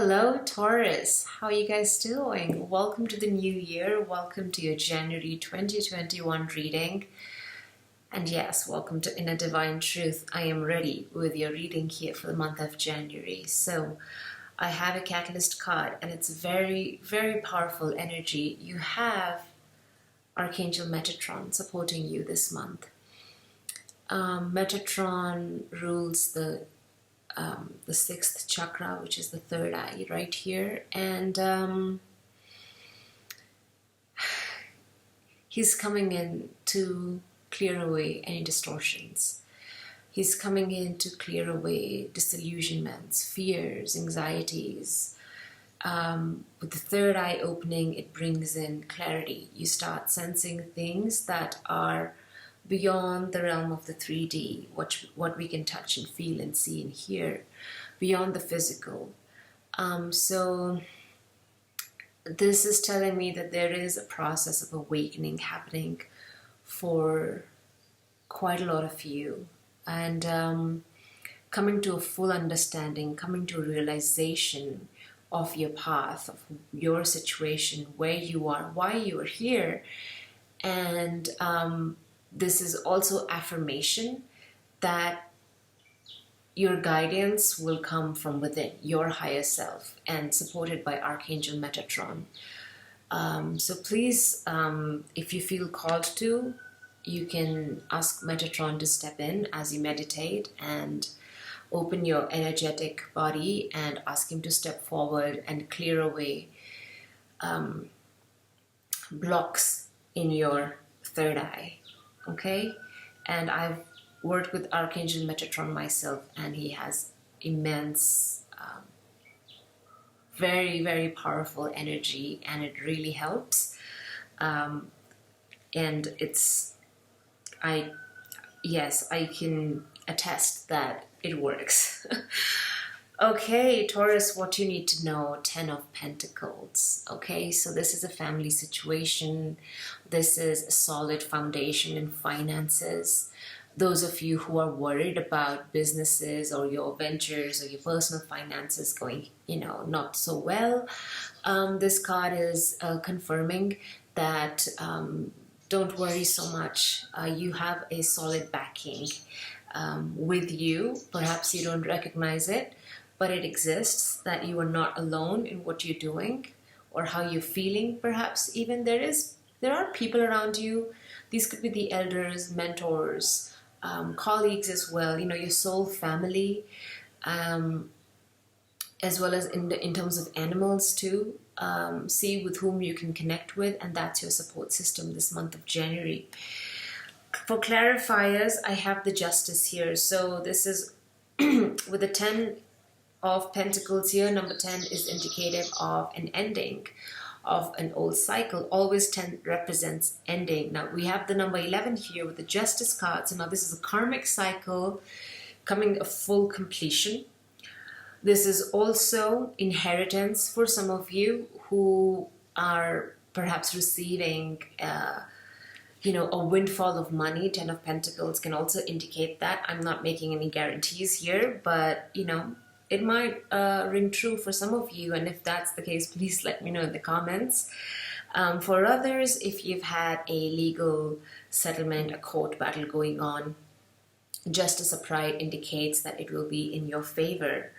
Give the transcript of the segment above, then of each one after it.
Hello, Taurus. How are you guys doing? Welcome to the new year. Welcome to your January 2021 reading. And yes, welcome to Inner Divine Truth. I am ready with your reading here for the month of January. So I have a catalyst card and it's very, very powerful energy. You have Archangel Metatron supporting you this month. Metatron rules the sixth chakra, which is the third eye right here, and he's coming in to clear away any distortions. He's coming in to clear away disillusionments, fears, anxieties. With the third eye opening, it brings in clarity. You start sensing things that are beyond the realm of the 3D, what we can touch and feel and see and hear, beyond the physical. So this is telling me that there is a process of awakening happening for quite a lot of you, and coming to a full understanding, coming to a realization of your path, of your situation, where you are, why you are here. And this is also affirmation that your guidance will come from within, your higher self, and supported by Archangel Metatron. So please, if you feel called to, you can ask Metatron to step in as you meditate and open your energetic body and ask him to step forward and clear away blocks in your third eye. Okay, and I've worked with Archangel Metatron myself, and he has immense, very, very powerful energy, and it really helps. And yes, I can attest that it works. Okay, Taurus, what you need to know, 10 of Pentacles. Okay, so this is a family situation. This is a solid foundation in finances. Those of you who are worried about businesses or your ventures or your personal finances going, not so well, this card is confirming that don't worry so much. You have a solid backing with you. Perhaps you don't recognize it, but it exists, that you are not alone in what you're doing or how you're feeling. Perhaps even there are people around you. These could be the elders, mentors, colleagues as well, your soul family, as well as in terms of animals too. See with whom you can connect with, and that's your support system this month of January. For clarifiers, I have the Justice here. So this is with the 10 of Pentacles here. Number 10 is indicative of an ending of an old cycle. Always 10 represents ending. Now we have the number 11 here with the Justice card. So now this is a karmic cycle coming a full completion. This is also inheritance for some of you who are perhaps receiving a windfall of money. 10 of Pentacles can also indicate that. I'm not making any guarantees here, but it might ring true for some of you, and if that's the case, please let me know in the comments. For others, if you've had a legal settlement, a court battle going on, Justice of Pride indicates that it will be in your favor.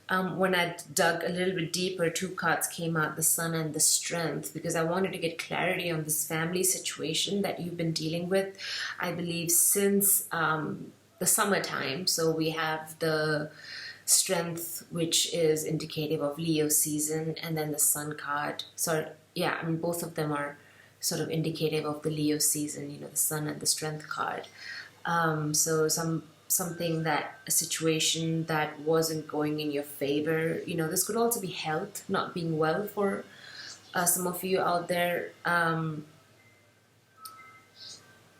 When I dug a little bit deeper, two cards came out, the Sun and the Strength, because I wanted to get clarity on this family situation that you've been dealing with, I believe, since the summertime. So we have the Strength, which is indicative of Leo season, and then the Sun card. So yeah, both of them are sort of indicative of the Leo season, the Sun and the Strength card. So a situation that wasn't going in your favor. This could also be health not being well for some of you out there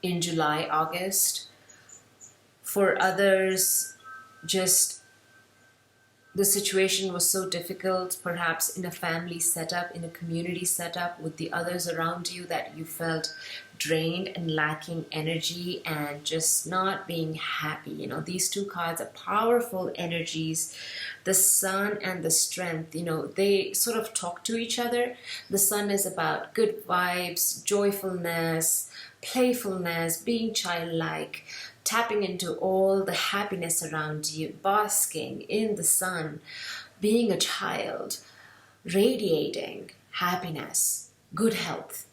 in July, August. For others, just the situation was so difficult, perhaps in a family setup, in a community setup with the others around you, that you felt drained and lacking energy and just not being happy. You know, these two cards are powerful energies. The sun and the strength, you know, they sort of talk to each other. The sun is about good vibes, joyfulness, playfulness, being childlike, tapping into all the happiness around you, basking in the sun, being a child, radiating happiness, good health,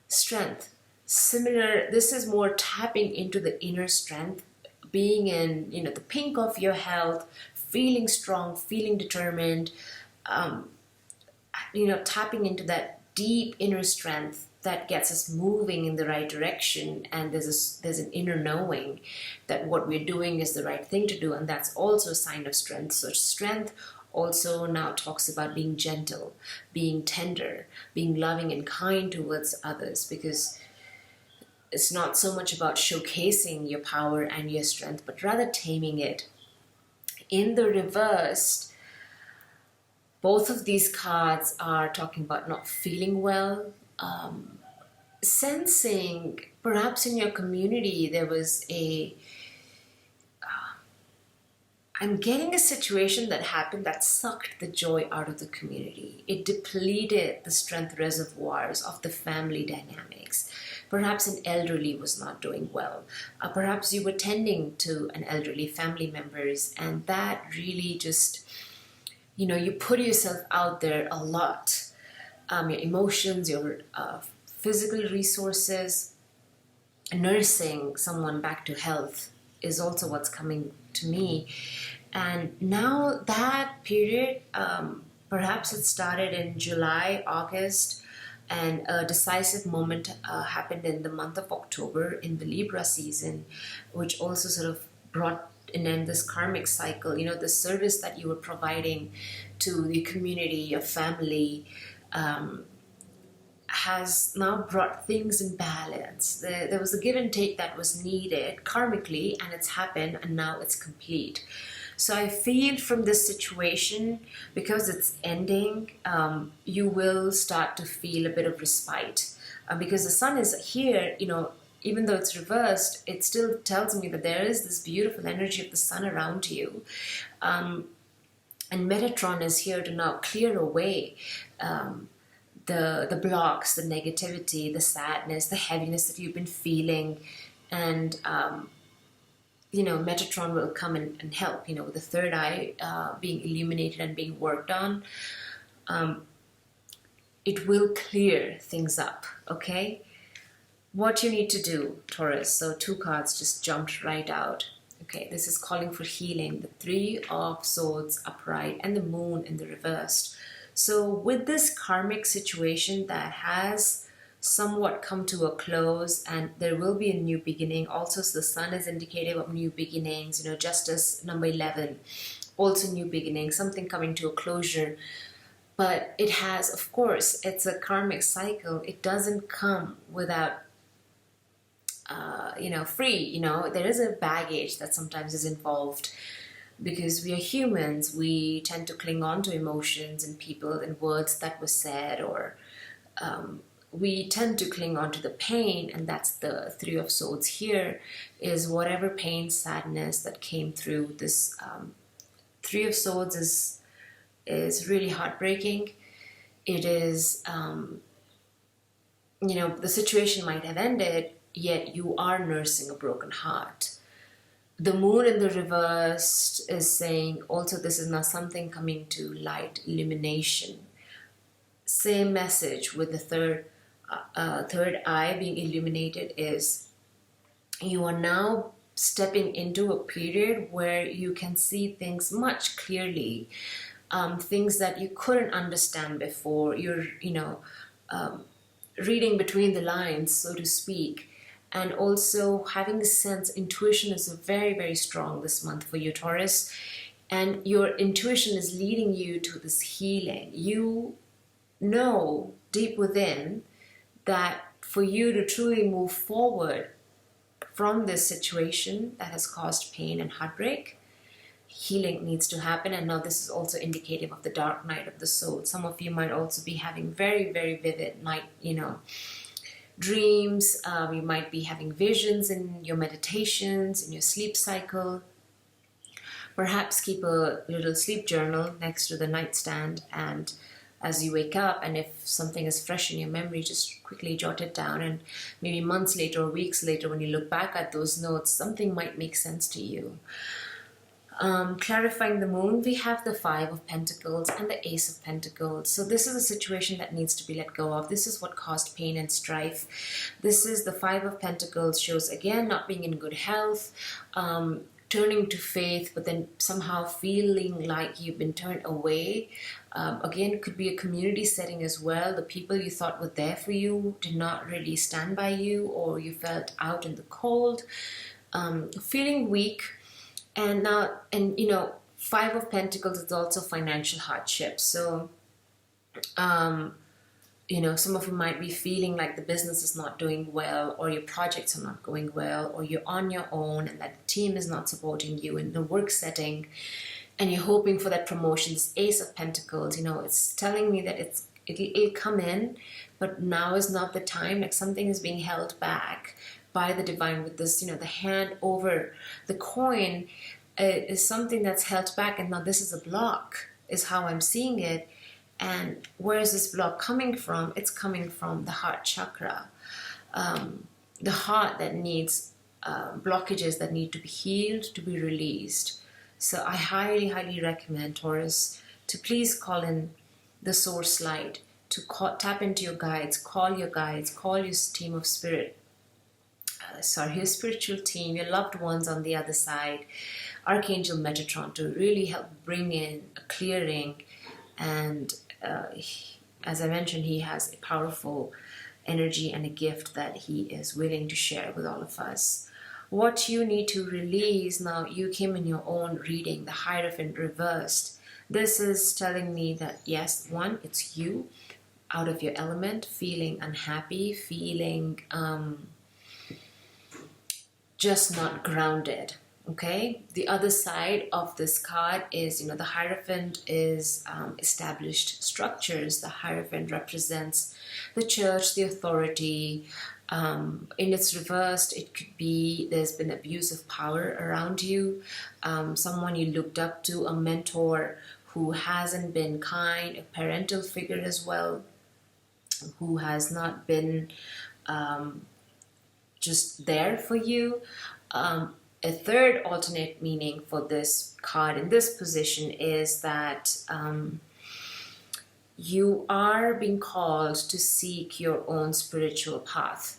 strength. Similar, this is more tapping into the inner strength, being in, you know, the pink of your health, feeling strong, feeling determined, you know, tapping into that deep inner strength that gets us moving in the right direction. And there's an inner knowing that what we're doing is the right thing to do, and that's also a sign of strength. So strength also now talks about being gentle, being tender, being loving and kind towards others, because it's not so much about showcasing your power and your strength, but rather taming it. In the reversed, both of these cards are talking about not feeling well, sensing perhaps in your community there was I'm getting a situation that happened that sucked the joy out of the community. It depleted the strength reservoirs of the family dynamics. Perhaps an elderly was not doing well. Perhaps you were tending to an elderly family members, and that really just, you know, you put yourself out there a lot. Your emotions, your physical resources, nursing someone back to health is also what's coming to me. And now that period, perhaps it started in July, August, and a decisive moment happened in the month of October in the Libra season, which also sort of brought an end this karmic cycle. You know, the service that you were providing to the community, your family, has now brought things in balance. There was a give and take that was needed karmically, and it's happened, and now it's complete. So I feel from this situation, because it's ending, you will start to feel a bit of respite. Because the sun is here, you know, even though it's reversed, it still tells me that there is this beautiful energy of the sun around you. And Metatron is here to now clear away the blocks, the negativity, the sadness, the heaviness that you've been feeling. And you know, Metatron will come and help, you know, with the third eye being illuminated and being worked on. It will clear things up, okay? What you need to do, Taurus. So 2 cards just jumped right out. Okay, this is calling for healing. The 3 of Swords upright and the Moon in the reversed. So with this karmic situation that has somewhat come to a close, and there will be a new beginning. Also, so the sun is indicative of new beginnings, you know, Justice number 11, also new beginning, something coming to a closure. But it has, of course, it's a karmic cycle. It doesn't come without, you know, free. You know, there is a baggage that sometimes is involved, because we are humans. We tend to cling on to emotions and people and words that were said, or we tend to cling on to the pain, and that's the 3 of Swords here, is whatever pain, sadness that came through. This 3 of Swords is really heartbreaking. It is, you know, the situation might have ended, yet you are nursing a broken heart. The Moon in the reverse is saying also this is not something coming to light, illumination. Same message with the third eye being illuminated, is you are now stepping into a period where you can see things much clearly, things that you couldn't understand before. You're, you know, reading between the lines, so to speak, and also having a sense. Intuition is very, very strong this month for you, Taurus, and your intuition is leading you to this healing. You know deep within that for you to truly move forward from this situation that has caused pain and heartbreak, healing needs to happen. And now this is also indicative of the dark night of the soul. Some of you might also be having very, very vivid night, dreams. You might be having visions in your meditations, in your sleep cycle. Perhaps keep a little sleep journal next to the nightstand, and as you wake up, and if something is fresh in your memory, just quickly jot it down, and maybe months later or weeks later when you look back at those notes, something might make sense to you. Clarifying the moon, we have the 5 of Pentacles and the Ace of Pentacles. So this is a situation that needs to be let go of. This is what caused pain and strife. This is the 5 of Pentacles, shows again not being in good health, turning to faith, but then somehow feeling like you've been turned away. Again, it could be a community setting as well. The people you thought were there for you did not really stand by you, or you felt out in the cold, feeling weak. And now, 5 of Pentacles is also financial hardship. So, some of you might be feeling like the business is not doing well, or your projects are not going well, or you're on your own and that team is not supporting you in the work setting, and you're hoping for that promotion. This Ace of Pentacles, it's telling me that it'll come in, but now is not the time. Like something is being held back by the divine with this, the hand over the coin is something that's held back, and now this is a block, is how I'm seeing it. And where is this block coming from? It's coming from the heart chakra, the heart that needs blockages that need to be healed, to be released. So I highly, highly recommend, Taurus, to please call in the source light, to tap into your guides, call your team of spirit, your spiritual team, your loved ones on the other side, Archangel Metatron, to really help bring in a clearing. And as I mentioned, he has a powerful energy and a gift that he is willing to share with all of us. What you need to release now, you came in your own reading, the Hierophant reversed. This is telling me that yes, one, it's you out of your element, feeling unhappy, feeling just not grounded. Okay, the other side of this card is, the Hierophant is established structures. The Hierophant represents the church, the authority. In its reversed, it could be there's been abuse of power around you, someone you looked up to, a mentor who hasn't been kind, a parental figure as well, who has not been just there for you. A third alternate meaning for this card in this position is that you are being called to seek your own spiritual path,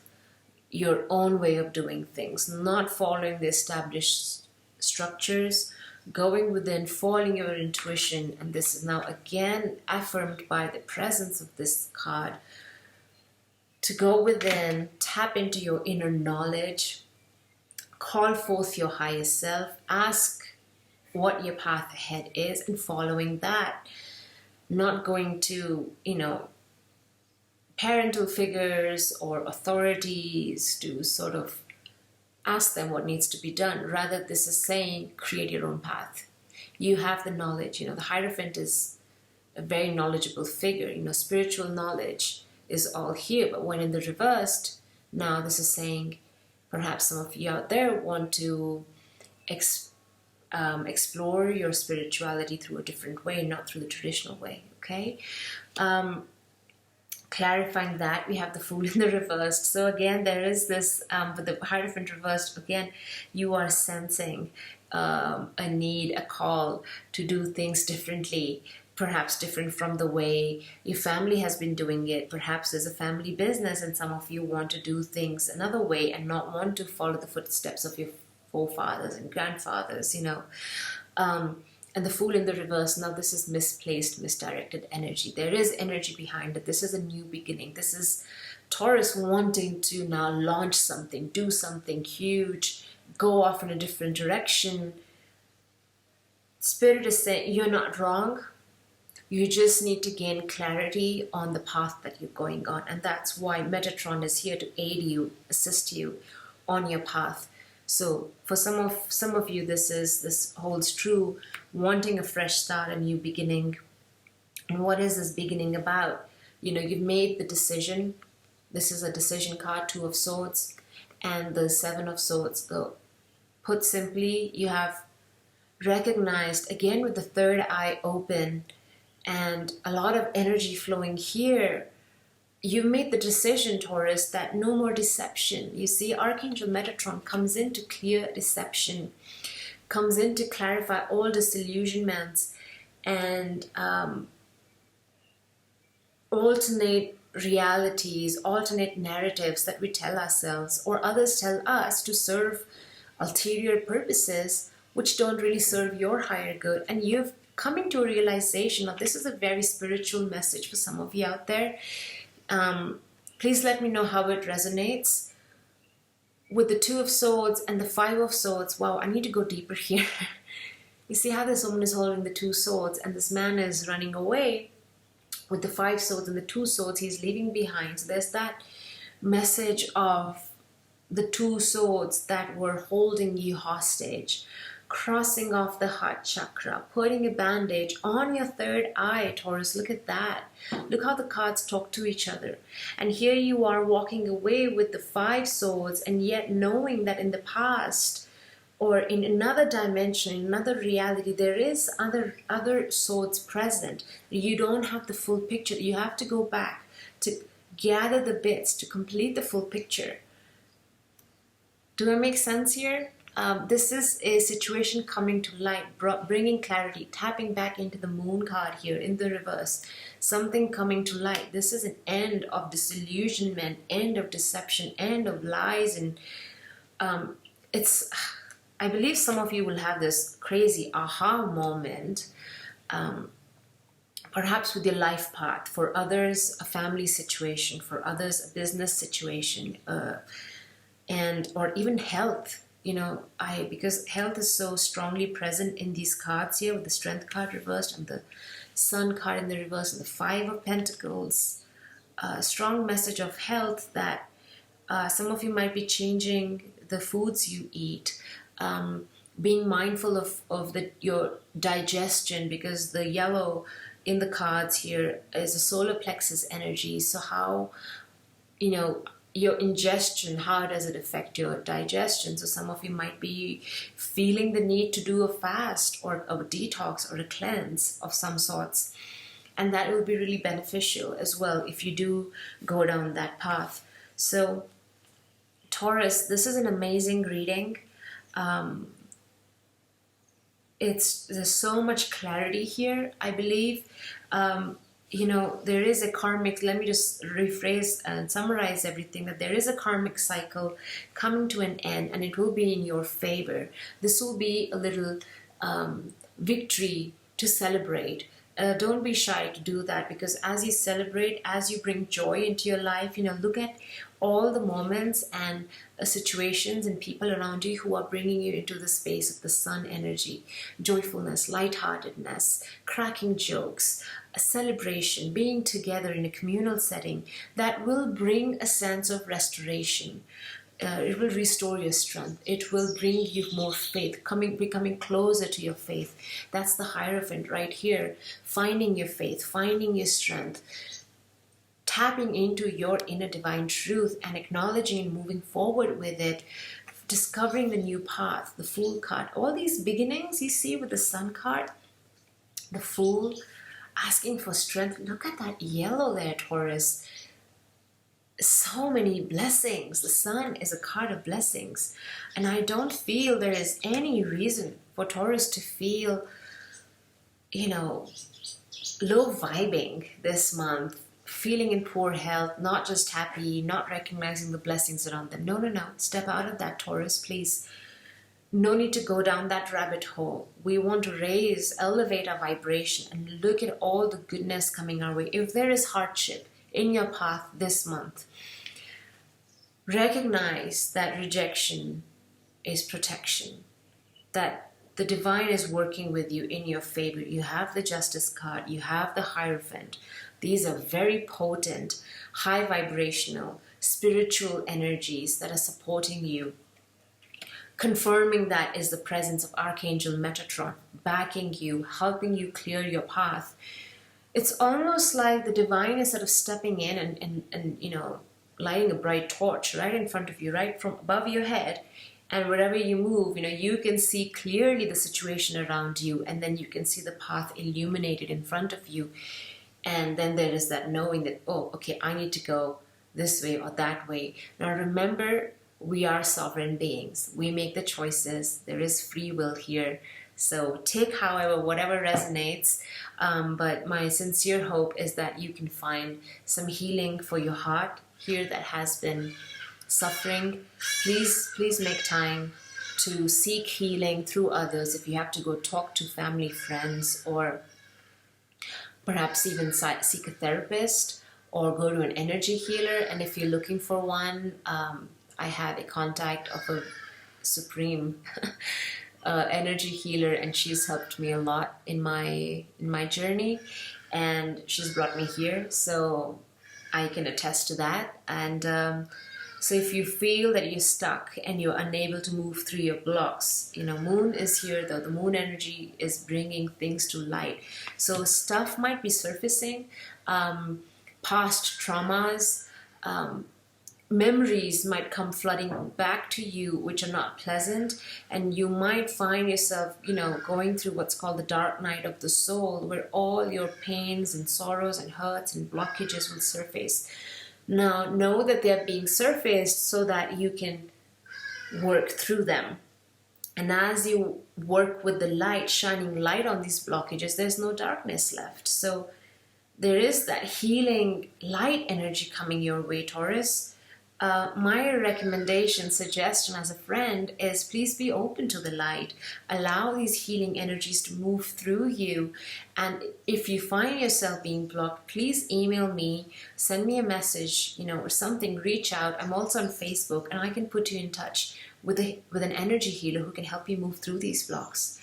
your own way of doing things, not following the established structures, going within, following your intuition. And this is now again affirmed by the presence of this card, to go within, tap into your inner knowledge, call forth your higher self, ask what your path ahead is, and following that. Not going to, parental figures or authorities to sort of ask them what needs to be done. Rather, this is saying, create your own path. You have the knowledge. The Hierophant is a very knowledgeable figure. Spiritual knowledge is all here. But when in the reversed, now this is saying, perhaps some of you out there want to explore your spirituality through a different way, not through the traditional way, okay? Clarifying that, we have the Fool in the reversed. So again, there is this, with the Hierophant reversed, again, you are sensing a need, a call to do things differently, perhaps different from the way your family has been doing it. Perhaps there's a family business and some of you want to do things another way and not want to follow the footsteps of your forefathers and grandfathers, and the Fool in the reverse. Now this is misplaced, misdirected energy. There is energy behind it. This is a new beginning. This is Taurus wanting to now launch something, do something huge, go off in a different direction. Spirit is saying, you're not wrong. You just need to gain clarity on the path that you're going on. And that's why Metatron is here to aid you, assist you on your path. So for some of you, this holds true, wanting a fresh start, a new beginning. And what is this beginning about? You know, you've made the decision. This is a decision card, Two of Swords, and the Seven of Swords. So put simply, you have recognized, again with the third eye open and a lot of energy flowing here, you made the decision, Taurus, that no more deception. You see, Archangel Metatron comes in to clear deception, comes in to clarify all disillusionments and alternate realities, alternate narratives that we tell ourselves or others tell us to serve ulterior purposes which don't really serve your higher good. And you've come into a realization of this is a very spiritual message for some of you out there. Please let me know how it resonates. With the Two of Swords and the Five of Swords, wow, I need to go deeper here. You see how this woman is holding the Two Swords and this man is running away with the Five Swords and the Two Swords he's leaving behind. So there's that message of the Two Swords that were holding you hostage, crossing off the heart chakra, putting a bandage on your third eye, Taurus. Look at that. Look how the cards talk to each other. And here you are walking away with the Five Swords, and yet knowing that in the past or in another dimension, in another reality, there is other swords present. You don't have the full picture. You have to go back to gather the bits to complete the full picture. Do I make sense here? This is a situation coming to light, bringing clarity, tapping back into the Moon card here in the reverse. Something coming to light. This is an end of disillusionment, end of deception, end of lies. And I believe some of you will have this crazy aha moment, perhaps with your life path. For others, a family situation. For others, a business situation, and or even health. You know, because health is so strongly present in these cards here with the Strength card reversed and the Sun card in the reverse and the Five of Pentacles. A strong message of health that some of you might be changing the foods you eat, being mindful of your digestion, because the yellow in the cards here is a solar plexus energy. So how, you know, your ingestion, how does it affect your digestion? So some of you might be feeling the need to do a fast or a detox or a cleanse of some sorts. And that will be really beneficial as well if you do go down that path. So Taurus, this is an amazing reading. There's so much clarity here, I believe. You know, there is a karmic, let me just rephrase and summarize everything, that there is a karmic cycle coming to an end and it will be in your favor. This will be a little victory to celebrate. Don't be shy to do that, because as you celebrate, as you bring joy into your life, you know, look at all the moments and situations and people around you who are bringing you into the space of the Sun energy, joyfulness, lightheartedness, cracking jokes, a celebration, being together in a communal setting that will bring a sense of restoration. It will restore your strength. It will bring you more faith, becoming closer to your faith. That's the Hierophant right here. Finding your faith, finding your strength, tapping into your inner divine truth and acknowledging and moving forward with it, discovering the new path, the Fool card. All these beginnings you see with the Sun card, the Fool, asking for strength. Look at that yellow there, Taurus. So many blessings. The Sun is a card of blessings. And I don't feel there is any reason for Taurus to feel, you know, low vibing this month, feeling in poor health, not just happy, not recognizing the blessings around them. No. Step out of that, Taurus, please. No need to go down that rabbit hole. We want to elevate our vibration and look at all the goodness coming our way. If there is hardship in your path this month, recognize that rejection is protection, that the divine is working with you in your favor. You have the Justice card, you have the Hierophant. These are very potent, high vibrational, spiritual energies that are supporting you. confirming that is the presence of Archangel Metatron, backing you, helping you clear your path. It's almost like the divine is sort of stepping in and you know, lighting a bright torch right in front of you, right from above your head. And wherever you move, you know, you can see clearly the situation around you, and then you can see the path illuminated in front of you. And then there is that knowing that, oh, okay, I need to go this way or that way. Now remember, we are sovereign beings. We make the choices. There is free will here. So take however, whatever resonates. But my sincere hope is that you can find some healing for your heart here that has been suffering. Please make time to seek healing through others. If you have to go talk to family, friends, or perhaps even seek a therapist or go to an energy healer. And if you're looking for one, I have a contact of a supreme energy healer, and she's helped me a lot in my journey, and she's brought me here, so I can attest to that. And so if you feel that you're stuck and you're unable to move through your blocks, you know, moon is here, though the moon energy is bringing things to light. So stuff might be surfacing, past traumas, memories might come flooding back to you, which are not pleasant, and you might find yourself, you know, going through what's called the dark night of the soul, where all your pains and sorrows and hurts and blockages will surface. Now, know that they're being surfaced so that you can work through them. And as you work with the light, shining light on these blockages, there's no darkness left. So there is that healing light energy coming your way, Taurus. My recommendation, suggestion as a friend is please be open to the light. Allow these healing energies to move through you. And if you find yourself being blocked, please email me, send me a message, you know, or something, reach out. I'm also on Facebook, and I can put you in touch with an energy healer who can help you move through these blocks.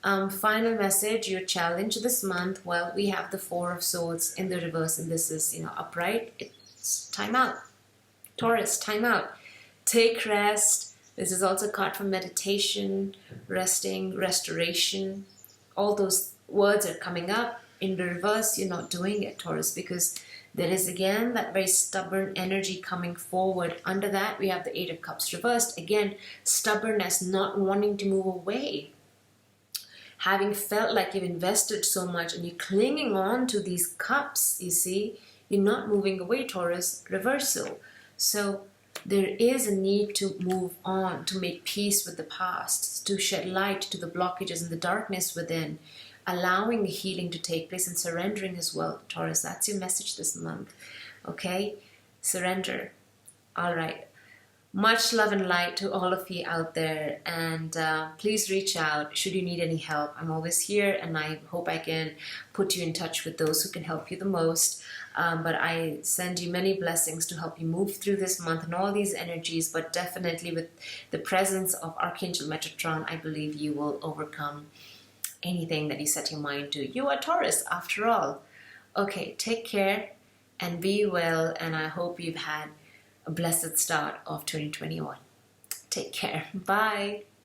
Final message, your challenge this month, well, we have the Four of Swords in the reverse, and this is, you know, upright. It's time out. Taurus, time out. Take rest. This is also a card for meditation, resting, restoration. All those words are coming up. In the reverse, you're not doing it, Taurus, because there is again that very stubborn energy coming forward. Under that, we have the Eight of Cups reversed. Again, stubbornness, not wanting to move away. Having felt like you've invested so much and you're clinging on to these cups, you see, you're not moving away, Taurus, reversal. So there is a need to move on, to make peace with the past, to shed light to the blockages and the darkness within, allowing the healing to take place and surrendering as well, Taurus. That's your message this month, okay? Surrender. All right. Much love and light to all of you out there, and please reach out should you need any help. I'm always here, and I hope I can put you in touch with those who can help you the most. But I send you many blessings to help you move through this month and all these energies, but definitely with the presence of Archangel Metatron, I believe you will overcome anything that you set your mind to. You are Taurus after all. Okay, take care and be well, and I hope you've had a blessed start of 2021. Take care. Bye.